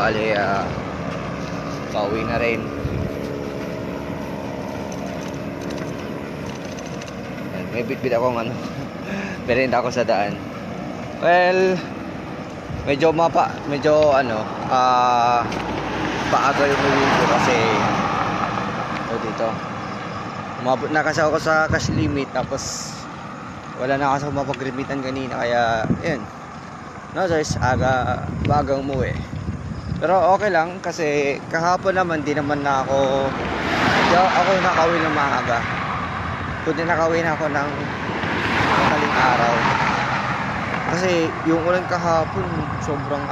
bali pauwi na rin. Yan, may bitbit akong ano merienda ako sa daan. Well, medyo paaga yung uwi ko kasi dito umabot na kasi ako sa cash limit, tapos wala na kasi mapag-remitan kanina, kaya yun, no choice, bagang umuwi. Pero okay lang kasi kahapon naman di naman na ako nakauwi ng maaga, kundi nakauwi na ako ng madaling araw kasi yung ulan kahapon sobrang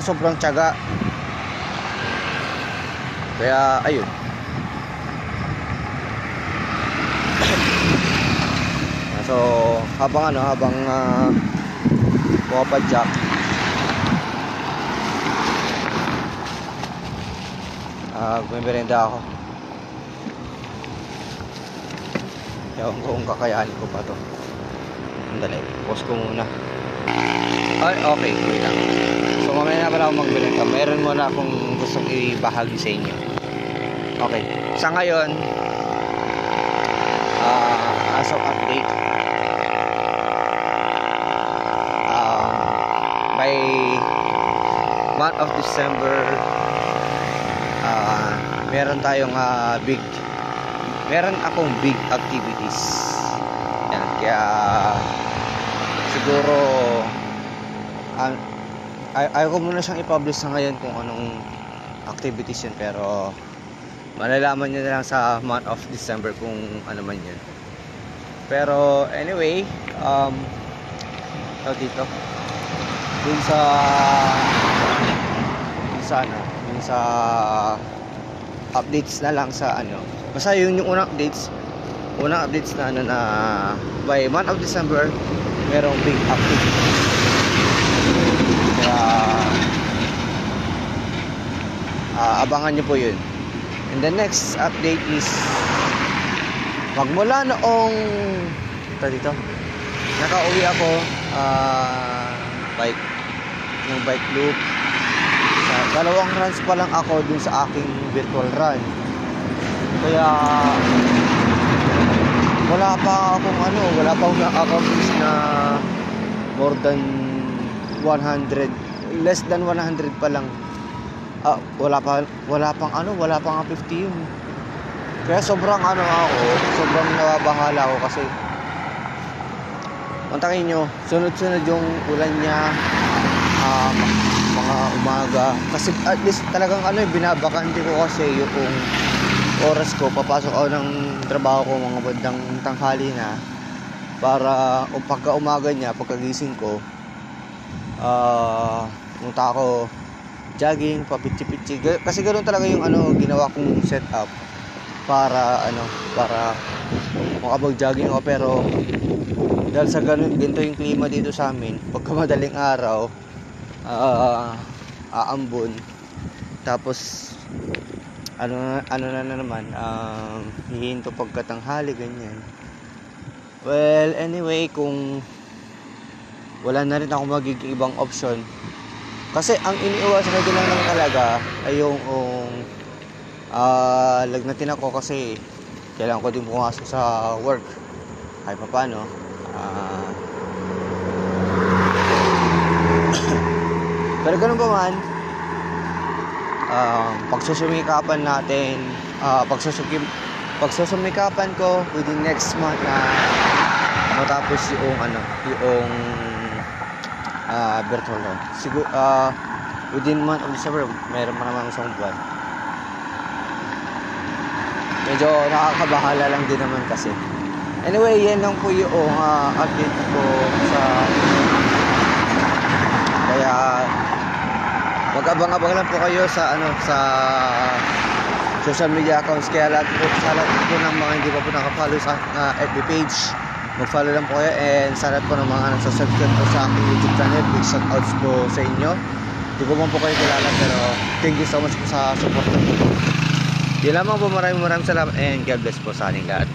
sobrang tiyaga, kaya ayun. So habang pumapadyak, magmemerenda ako. Ewan ko kung kakayanin ko pa to. Andali, pause ko muna. Ay, okay, wait lang. So mamaya na pala ako magmerenda. Meron muna akong gustong ibahagi sa inyo. Okay, sa ngayon as of update, by month of December, meron akong big activities. Yan, kaya siguro ayaw ko muna siyang i-publish sa ngayon kung anong activities yun, pero malalaman nyo na lang sa month of December kung ano man yun. Pero anyway, dito dun sa updates na lang sa basta yun yung unang updates na na by month of December merong big activity. Kaya abangan nyo po yun. And the next update is magmula noong dito nakauwi ako bike loop. Dalawang runs pa lang ako dun sa aking virtual run, kaya wala pa akong na-accomplish na more than 100, less than 100 pa lang. Wala pang 50 yun. Kaya sobrang nababahala ako kasi kontakin nyo, sunod-sunod yung ulan niya, mga umaga, kasi at least talagang binabakante ko kasi yung oras ko, papasok ako ng trabaho ko mga bandang tanghali na, para pagka umaga niya, pagkagising ko, punta ako jogging, papitsi-pitsi, kasi ganoon talaga yung ginawa kong setup para makapag-jogging ako. Pero dahil sa ganito yung klima dito sa amin, pagka madaling araw, aambon, tapos hihinto pagkatanghali, ganyan. Well, anyway, kung wala na rin ako magiging ibang option, kasi ang iniiwasan ko lang naman talaga ay yung lagnatin ako, kasi kailangan ko din pumasok sa work kahit pa paano. Pero ganun pa man, pagsusumikapan natin, pagsusumikapan ko within next month na matapos yung virtual run. Siguro within month of December meron pa naman isang buwan. Medyo nakakabahala lang din naman kasi. Anyway, yan lang po yung update ko sa kaya mag-abang-abang lang po kayo sa social media accounts. Kaya lahat po ng mga hindi pa po naka-follow sa FB page, mag-follow lang po kayo, and sa lahat po ng mga nagsasubscribe po sa aking YouTube channel, big shoutouts po sa inyo. Hindi ko man po kayo kilala, pero thank you so much po sa support po. Di lamang po, maraming salamat, and God bless po sa ating lahat.